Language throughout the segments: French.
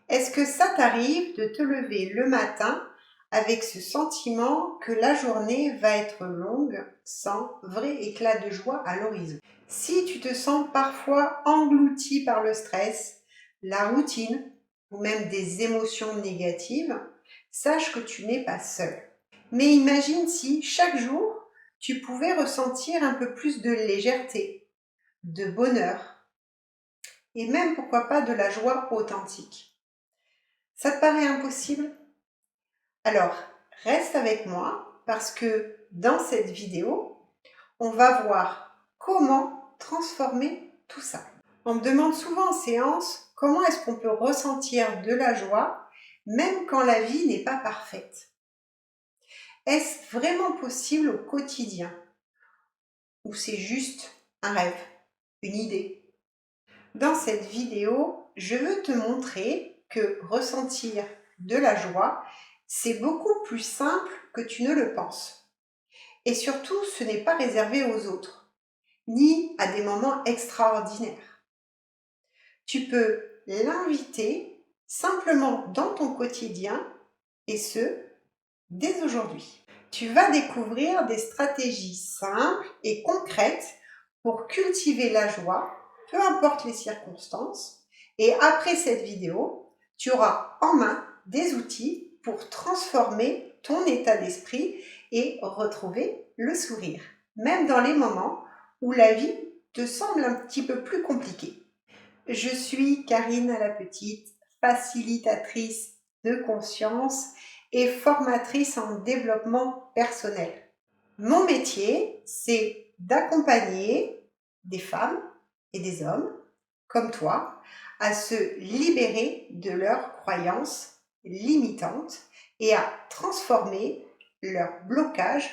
Est-ce que ça t'arrive de te lever le matin avec ce sentiment que la journée va être longue sans vrai éclat de joie à l'horizon? Si tu te sens parfois englouti par le stress, la routine ou même des émotions négatives, sache que tu n'es pas seul. Mais imagine si chaque jour, tu pouvais ressentir un peu plus de légèreté, de bonheur et même pourquoi pas de la joie authentique. Ça te paraît impossible? Alors, reste avec moi parce que dans cette vidéo, on va voir comment transformer tout ça. On me demande souvent en séance comment est-ce qu'on peut ressentir de la joie même quand la vie n'est pas parfaite. Est-ce vraiment possible au quotidien ou c'est juste un rêve, une idée? Dans cette vidéo, je veux te montrer que ressentir de la joie, c'est beaucoup plus simple que tu ne le penses. Et surtout, ce n'est pas réservé aux autres, ni à des moments extraordinaires. Tu peux l'inviter simplement dans ton quotidien, et ce, dès aujourd'hui. Tu vas découvrir des stratégies simples et concrètes pour cultiver la joie, peu importe les circonstances. Et après cette vidéo, tu auras en main des outils pour transformer ton état d'esprit et retrouver le sourire, même dans les moments où la vie te semble un petit peu plus compliquée. Je suis Karine à la petite, facilitatrice de conscience et formatrice en développement personnel. Mon métier, c'est d'accompagner des femmes et des hommes comme toi à se libérer de leurs croyances limitantes et à transformer leurs blocages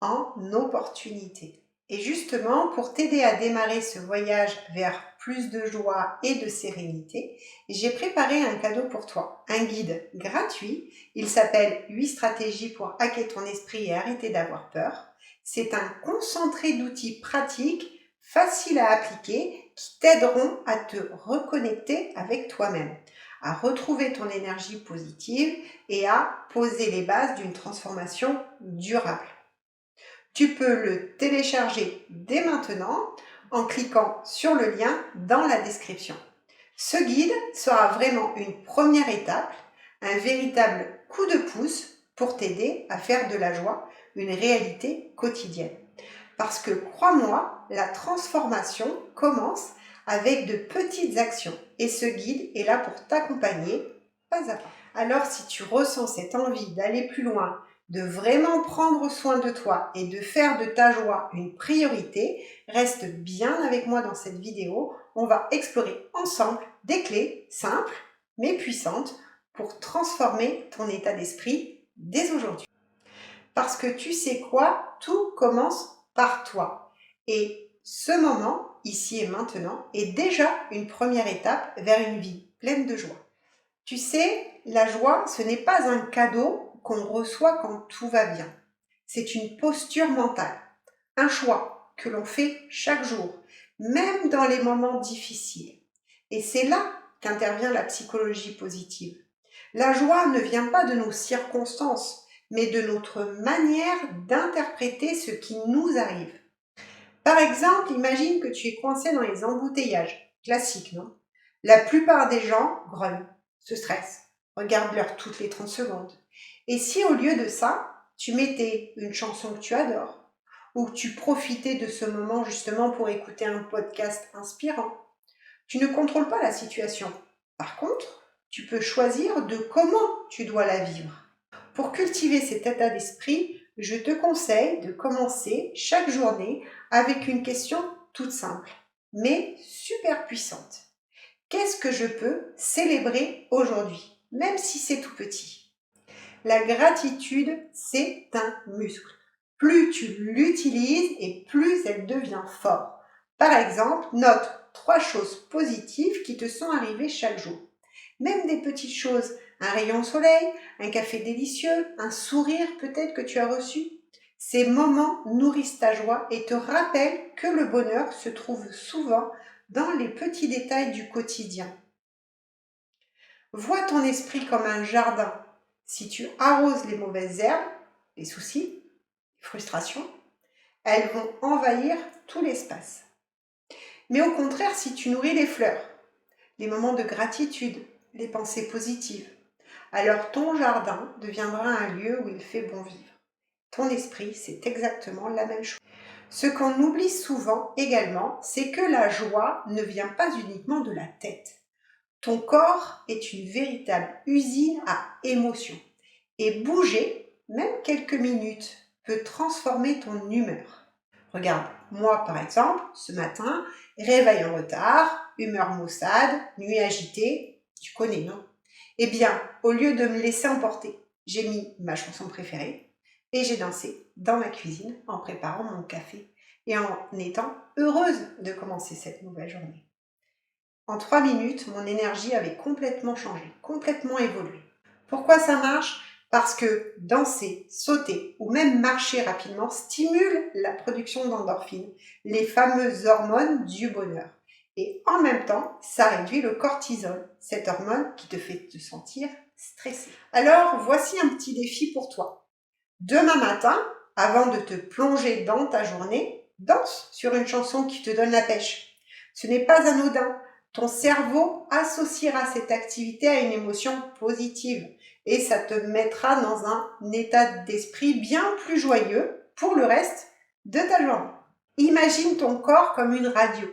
en opportunités. Et justement, pour t'aider à démarrer ce voyage vers plus de joie et de sérénité, j'ai préparé un cadeau pour toi, un guide gratuit. Il s'appelle 8 stratégies pour hacker ton esprit et arrêter d'avoir peur. C'est un concentré d'outils pratiques, faciles à appliquer, qui t'aideront à te reconnecter avec toi-même, à retrouver ton énergie positive et à poser les bases d'une transformation durable. Tu peux le télécharger dès maintenant en cliquant sur le lien dans la description. Ce guide sera vraiment une première étape, un véritable coup de pouce pour t'aider à faire de la joie une réalité quotidienne. Parce que crois-moi, la transformation commence avec de petites actions et ce guide est là pour t'accompagner pas à pas. Alors si tu ressens cette envie d'aller plus loin, de vraiment prendre soin de toi et de faire de ta joie une priorité, reste bien avec moi dans cette vidéo. On va explorer ensemble des clés simples mais puissantes pour transformer ton état d'esprit dès aujourd'hui. Parce que tu sais quoi, tout commence par toi. Et ce moment, ici et maintenant, est déjà une première étape vers une vie pleine de joie. Tu sais, la joie, ce n'est pas un cadeau qu'on reçoit quand tout va bien. C'est une posture mentale, un choix que l'on fait chaque jour, même dans les moments difficiles. Et c'est là qu'intervient la psychologie positive. La joie ne vient pas de nos circonstances, mais de notre manière d'interpréter ce qui nous arrive. Par exemple, imagine que tu es coincé dans les embouteillages. Classique, non? La plupart des gens grognent, se stressent, regardent l'heure toutes les 30 secondes. Et si au lieu de ça, tu mettais une chanson que tu adores, ou que tu profitais de ce moment justement pour écouter un podcast inspirant, tu ne contrôles pas la situation. Par contre, tu peux choisir de comment tu dois la vivre. Pour cultiver cet état d'esprit, je te conseille de commencer chaque journée avec une question toute simple, mais super puissante. Qu'est-ce que je peux célébrer aujourd'hui, même si c'est tout petit? La gratitude, c'est un muscle. Plus tu l'utilises et plus elle devient forte. Par exemple, note 3 choses positives qui te sont arrivées chaque jour. Même des petites choses, un rayon de soleil, un café délicieux, un sourire peut-être que tu as reçu. Ces moments nourrissent ta joie et te rappellent que le bonheur se trouve souvent dans les petits détails du quotidien. Vois ton esprit comme un jardin. Si tu arroses les mauvaises herbes, les soucis, les frustrations, elles vont envahir tout l'espace. Mais au contraire, si tu nourris les fleurs, les moments de gratitude, les pensées positives, alors ton jardin deviendra un lieu où il fait bon vivre. Ton esprit, c'est exactement la même chose. Ce qu'on oublie souvent également, c'est que la joie ne vient pas uniquement de la tête. Ton corps est une véritable usine à émotions. Et bouger, même quelques minutes, peut transformer ton humeur. Regarde, moi par exemple, ce matin, réveil en retard, humeur maussade, nuit agitée, tu connais, non? Eh bien, au lieu de me laisser emporter, j'ai mis ma chanson préférée et j'ai dansé dans ma cuisine en préparant mon café et en étant heureuse de commencer cette nouvelle journée. En 3 minutes, mon énergie avait complètement changé, complètement évolué. Pourquoi ça marche? Parce que danser, sauter ou même marcher rapidement stimule la production d'endorphines, les fameuses hormones du bonheur. Et en même temps, ça réduit le cortisol, cette hormone qui te fait te sentir stressé. Alors, voici un petit défi pour toi. Demain matin, avant de te plonger dans ta journée, danse sur une chanson qui te donne la pêche. Ce n'est pas anodin. Ton cerveau associera cette activité à une émotion positive et ça te mettra dans un état d'esprit bien plus joyeux pour le reste de ta journée. Imagine ton corps comme une radio.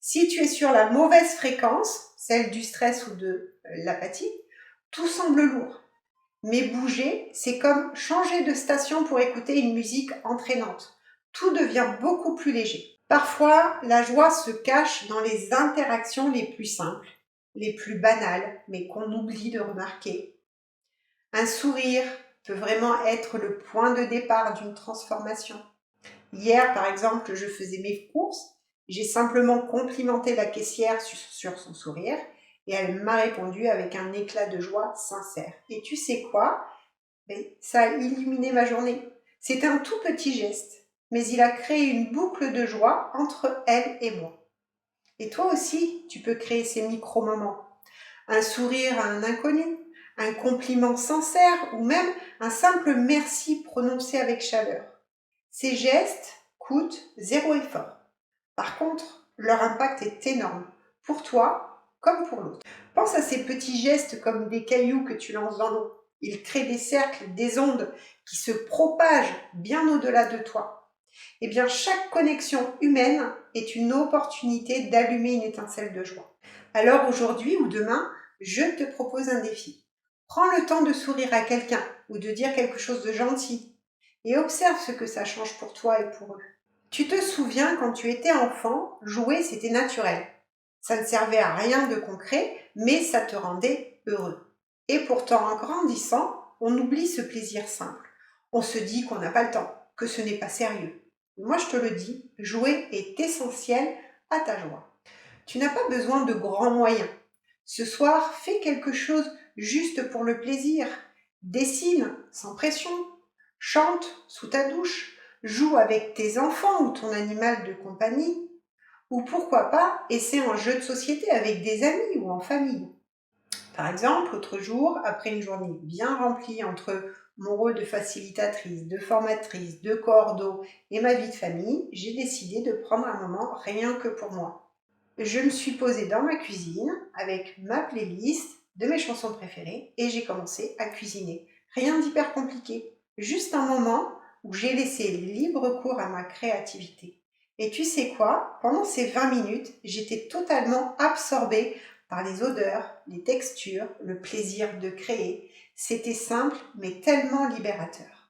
Si tu es sur la mauvaise fréquence, celle du stress ou de l'apathie, tout semble lourd. Mais bouger, c'est comme changer de station pour écouter une musique entraînante. Tout devient beaucoup plus léger. Parfois, la joie se cache dans les interactions les plus simples, les plus banales, mais qu'on oublie de remarquer. Un sourire peut vraiment être le point de départ d'une transformation. Hier, par exemple, je faisais mes courses, j'ai simplement complimenté la caissière sur son sourire et elle m'a répondu avec un éclat de joie sincère. Et tu sais quoi? Ça a illuminé ma journée. C'était un tout petit geste, mais il a créé une boucle de joie entre elle et moi. Et toi aussi, tu peux créer ces micro-moments. Un sourire à un inconnu, un compliment sincère ou même un simple merci prononcé avec chaleur. Ces gestes coûtent zéro effort. Par contre, leur impact est énorme, pour toi comme pour l'autre. Pense à ces petits gestes comme des cailloux que tu lances dans l'eau. Ils créent des cercles, des ondes qui se propagent bien au-delà de toi. Eh bien, chaque connexion humaine est une opportunité d'allumer une étincelle de joie. Alors aujourd'hui ou demain, je te propose un défi. Prends le temps de sourire à quelqu'un ou de dire quelque chose de gentil et observe ce que ça change pour toi et pour eux. Tu te souviens, quand tu étais enfant, jouer c'était naturel. Ça ne servait à rien de concret, mais ça te rendait heureux. Et pourtant, en grandissant, on oublie ce plaisir simple. On se dit qu'on n'a pas le temps, que ce n'est pas sérieux. Moi, je te le dis, jouer est essentiel à ta joie. Tu n'as pas besoin de grands moyens. Ce soir, fais quelque chose juste pour le plaisir. Dessine sans pression. Chante sous ta douche. Joue avec tes enfants ou ton animal de compagnie. Ou pourquoi pas, essaie un jeu de société avec des amis ou en famille. Par exemple, l'autre jour, après une journée bien remplie entre mon rôle de facilitatrice, de formatrice, de cordeau et ma vie de famille, j'ai décidé de prendre un moment rien que pour moi. Je me suis posée dans ma cuisine avec ma playlist de mes chansons préférées et j'ai commencé à cuisiner. Rien d'hyper compliqué, juste un moment où j'ai laissé libre cours à ma créativité. Et tu sais quoi? Pendant ces 20 minutes, j'étais totalement absorbée par les odeurs, les textures, le plaisir de créer. C'était simple mais tellement libérateur,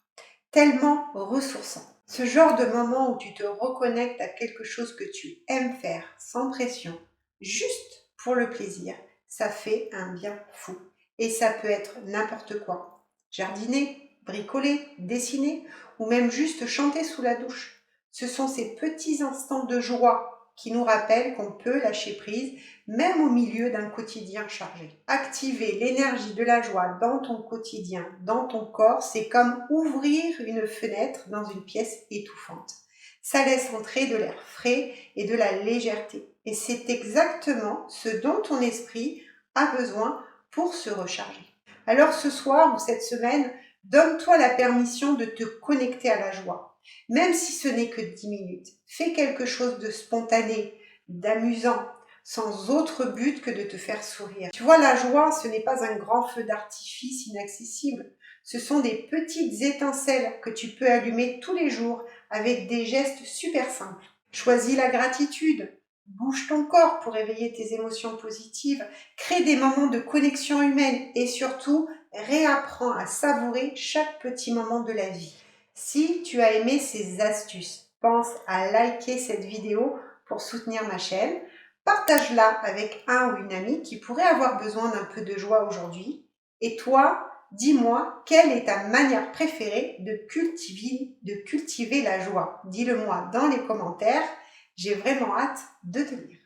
tellement ressourçant. Ce genre de moment où tu te reconnectes à quelque chose que tu aimes faire sans pression, juste pour le plaisir, ça fait un bien fou. Et ça peut être n'importe quoi. Jardiner, bricoler, dessiner ou même juste chanter sous la douche. Ce sont ces petits instants de joie qui nous rappellent qu'on peut lâcher prise même au milieu d'un quotidien chargé. Activer l'énergie de la joie dans ton quotidien, dans ton corps, c'est comme ouvrir une fenêtre dans une pièce étouffante. Ça laisse entrer de l'air frais et de la légèreté. Et c'est exactement ce dont ton esprit a besoin pour se recharger. Alors ce soir ou cette semaine, donne-toi la permission de te connecter à la joie. Même si ce n'est que 10 minutes, fais quelque chose de spontané, d'amusant, sans autre but que de te faire sourire. Tu vois, la joie, ce n'est pas un grand feu d'artifice inaccessible. Ce sont des petites étincelles que tu peux allumer tous les jours avec des gestes super simples. Choisis la gratitude, bouge ton corps pour éveiller tes émotions positives, crée des moments de connexion humaine et surtout, réapprends à savourer chaque petit moment de la vie. Si tu as aimé ces astuces, pense à liker cette vidéo pour soutenir ma chaîne. Partage-la avec un ou une amie qui pourrait avoir besoin d'un peu de joie aujourd'hui. Et toi, dis-moi, quelle est ta manière préférée de cultiver la joie? Dis-le-moi dans les commentaires, j'ai vraiment hâte de te lire.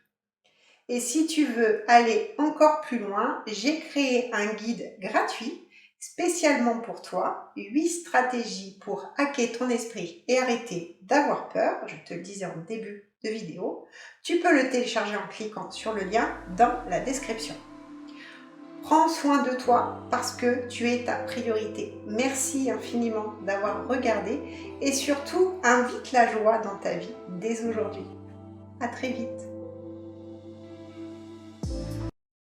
Et si tu veux aller encore plus loin, j'ai créé un guide gratuit spécialement pour toi, 8 stratégies pour hacker ton esprit et arrêter d'avoir peur, je te le disais en début de vidéo. Tu peux le télécharger en cliquant sur le lien dans la description. Prends soin de toi parce que tu es ta priorité. Merci infiniment d'avoir regardé et surtout invite la joie dans ta vie dès aujourd'hui. À très vite.